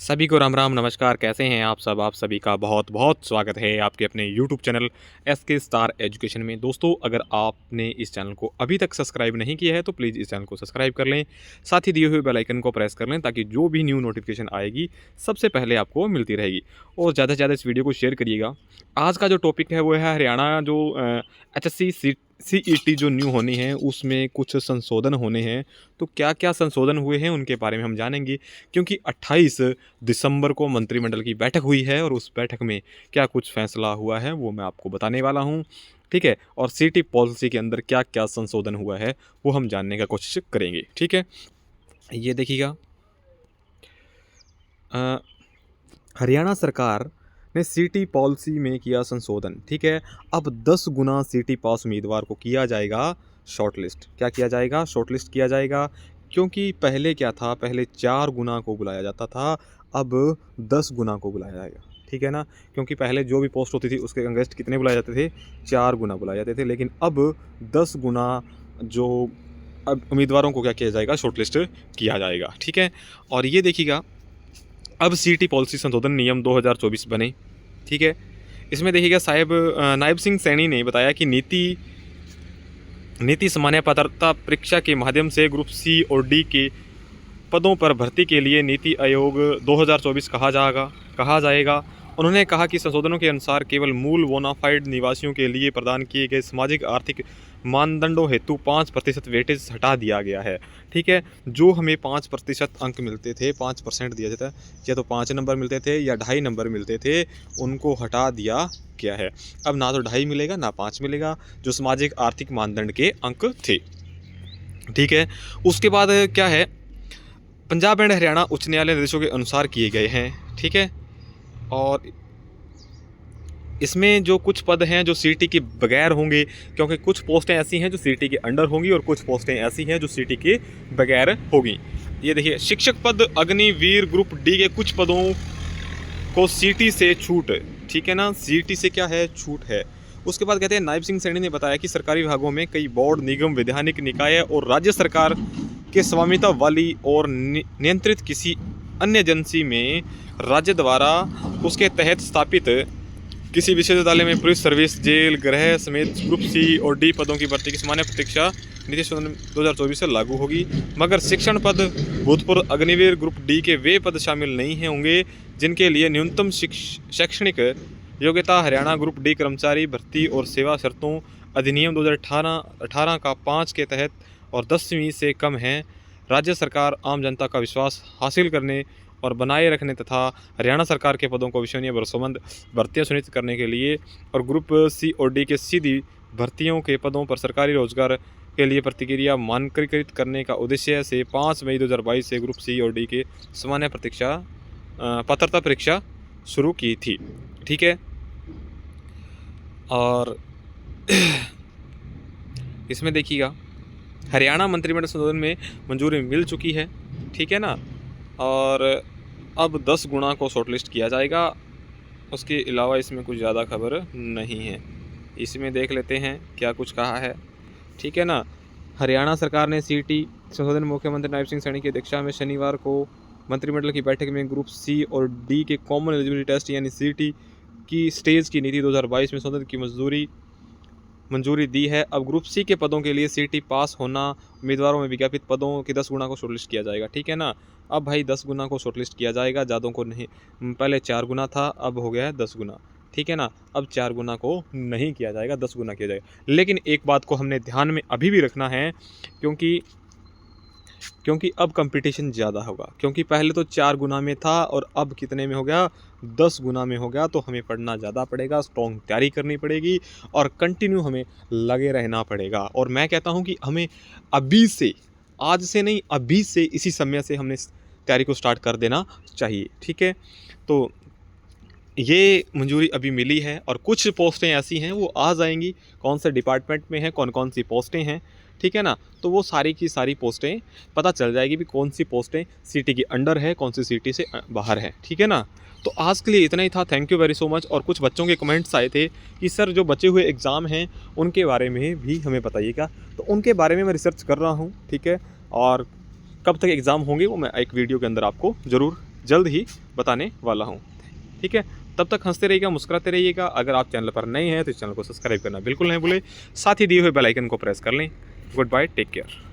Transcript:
सभी को राम राम नमस्कार। कैसे हैं आप सब? आप सभी का बहुत बहुत स्वागत है आपके अपने YouTube channel SK star education में। दोस्तों, अगर आपने इस चैनल को अभी तक सब्सक्राइब नहीं किया है तो प्लीज़ इस चैनल को सब्सक्राइब कर लें, साथ ही दिए हुए बेल आइकन को प्रेस कर लें ताकि जो भी न्यू नोटिफिकेशन आएगी सबसे पहले आपको मिलती रहेगी। और ज़्यादा से ज़्यादा इस वीडियो को शेयर करिएगा। आज का जो टॉपिक है वो है हरियाणा जो HSC CET जो न्यू होनी है उसमें कुछ संशोधन होने हैं। तो क्या क्या संशोधन हुए हैं उनके बारे में हम जानेंगे, क्योंकि 28 दिसंबर को मंत्रिमंडल की बैठक हुई है और उस बैठक में क्या कुछ फैसला हुआ है वो मैं आपको बताने वाला हूँ। ठीक है, और सिटी पॉलिसी के अंदर क्या क्या संशोधन हुआ है वो हम जानने का कोशिश करेंगे। ठीक है, ये देखिएगा, अ, हरियाणा सरकार ने सिटी पॉलिसी में किया संशोधन। ठीक है, अब 10 गुना सिटी पास उम्मीदवार को किया जाएगा शॉर्टलिस्ट। क्या किया जाएगा? शॉर्टलिस्ट किया जाएगा। क्योंकि पहले क्या था, पहले 4 गुना को बुलाया जाता था, अब 10 गुना को बुलाया जाएगा। ठीक है ना, क्योंकि पहले जो भी पोस्ट होती थी उसके अगेंस्ट कितने बुलाए जाते थे? 4 गुना बुलाए जाते थे, लेकिन अब 10 गुना जो अब उम्मीदवारों को क्या किया जाएगा? शॉर्टलिस्ट किया जाएगा। ठीक है, और ये देखिएगा, अब सिटी पॉलिसी संशोधन नियम 2024 बने। ठीक है, इसमें देखिएगा साहिब नायब सिंह सैनी ने बताया कि नीति सामान्य पात्रता परीक्षा के माध्यम से ग्रुप C और D के पदों पर भर्ती के लिए नीति आयोग 2024 कहा जाएगा। उन्होंने कहा कि संशोधनों के अनुसार केवल मूल बोनाफाइड निवासियों के लिए प्रदान किए गए सामाजिक आर्थिक मानदंडों हेतु 5% वेटेज हटा दिया गया है। ठीक है, जो हमें 5% अंक मिलते थे, 5% दिया जाता है, या तो 5 नंबर मिलते थे या 2.5 नंबर मिलते थे, उनको हटा दिया गया है। अब ना तो 2.5 मिलेगा ना 5 मिलेगा, जो सामाजिक आर्थिक मानदंड के अंक थे। ठीक है, उसके बाद क्या है, पंजाब एंड हरियाणा उच्च न्यायालय निर्देशों के अनुसार किए गए हैं। ठीक है, और इसमें जो कुछ पद हैं जो सीटी के बगैर होंगे, क्योंकि कुछ पोस्टें ऐसी हैं जो सीटी के अंडर होंगी और कुछ पोस्टें ऐसी हैं जो सीटी के बगैर होगी। ये देखिए, शिक्षक पद अग्निवीर ग्रुप डी के कुछ पदों को सीटी से छूट। ठीक है ना, सीटी से क्या है? छूट है। उसके बाद कहते हैं नायब सिंह सैनी ने बताया कि सरकारी विभागों में कई बोर्ड, निगम, वैधानिक निकाय और राज्य सरकार के स्वामित्व वाली और नियंत्रित किसी अन्य एजेंसी में राज्य द्वारा उसके तहत स्थापित किसी विश्वविद्यालय में पुलिस सर्विस, जेल, गृह समेत ग्रुप C और D पदों की भर्ती की सामान्य प्रतीक्षा नीति 2024 से लागू होगी। मगर शिक्षण पद भूतपूर्व अग्निवीर ग्रुप D के वे पद शामिल नहीं होंगे जिनके लिए न्यूनतम शैक्षणिक योग्यता हरियाणा ग्रुप D कर्मचारी भर्ती और सेवा शर्तों अधिनियम 2018 का 5 के तहत और 10वीं से कम है। राज्य सरकार आम जनता का विश्वास हासिल करने और बनाए रखने तथा हरियाणा सरकार के पदों को विश्वसनीय भरोसेमंद भर्तियाँ सुनिश्चित करने के लिए और ग्रुप C और D के सीधी भर्तियों के पदों पर सरकारी रोजगार के लिए प्रतिक्रिया मानकीकृत करने का उद्देश्य से 5 मई 2022 से ग्रुप C और D के सामान्य पात्रता परीक्षा शुरू की थी। ठीक है, और इसमें देखिएगा, हरियाणा मंत्रिमंडल संशोधन में मंजूरी मिल चुकी है। ठीक है ना, और अब 10 गुना को शॉर्टलिस्ट किया जाएगा। उसके अलावा इसमें कुछ ज़्यादा खबर नहीं है। इसमें देख लेते हैं क्या कुछ कहा है। ठीक है ना, हरियाणा सरकार ने सीटी संशोधन मुख्यमंत्री नायब सिंह सैनी की अध्यक्षता में शनिवार को मंत्रिमंडल की बैठक में ग्रुप C और D के कॉमन एलिजिबिलिटी टेस्ट यानी CET की स्टेज की नीति 2022 में संशोधन की मंजूरी दी है। अब ग्रुप C के पदों के लिए CET पास होना उम्मीदवारों में विज्ञापित पदों की 10 गुना को शॉर्टलिस्ट किया जाएगा। ठीक है ना, अब भाई 10 गुना को शॉर्टलिस्ट किया जाएगा, ज़्यादा को नहीं। पहले 4 गुना था, अब हो गया है 10 गुना। ठीक है ना, अब 4 गुना को नहीं किया जाएगा, 10 गुना किया जाएगा। लेकिन एक बात को हमने ध्यान में अभी भी रखना है, क्योंकि अब कंपटीशन ज़्यादा होगा। क्योंकि पहले तो 4 गुना में था और अब कितने में हो गया? 10 गुना में हो गया। तो हमें पढ़ना ज़्यादा पड़ेगा, स्ट्रॉन्ग तैयारी करनी पड़ेगी और कंटिन्यू हमें लगे रहना पड़ेगा। और मैं कहता हूँ कि हमें अभी से, आज से नहीं, अभी से, इसी समय से हमने तैयारी को स्टार्ट कर देना चाहिए। ठीक है, तो ये मंजूरी अभी मिली है और कुछ पोस्टें ऐसी हैं वो आ जाएंगी। कौन से डिपार्टमेंट में है, कौन कौन सी पोस्टें हैं, ठीक है ना, तो वो सारी की सारी पोस्टें पता चल जाएगी भी कौन सी पोस्टें सीटी के अंडर है, कौन सी सीटी से बाहर है। ठीक है ना, तो आज के लिए इतना ही था। Thank you very so much. और कुछ बच्चों के कमेंट्स आए थे कि सर जो बचे हुए एग्ज़ाम हैं उनके बारे में भी हमें बताइएगा, तो उनके बारे में मैं रिसर्च कर रहा हूँ। ठीक है, और कब तक एग्ज़ाम होंगे वो मैं एक वीडियो के अंदर आपको ज़रूर जल्द ही बताने वाला हूँ। ठीक है, तब तक हंसते रहिएगा, मुस्कुराते रहिएगा। अगर आप चैनल पर नए हैं तो इस चैनल को सब्सक्राइब करना बिल्कुल नहीं भूलें, साथ ही दिए हुए बेल आइकन को प्रेस कर लें। Good bye, take care.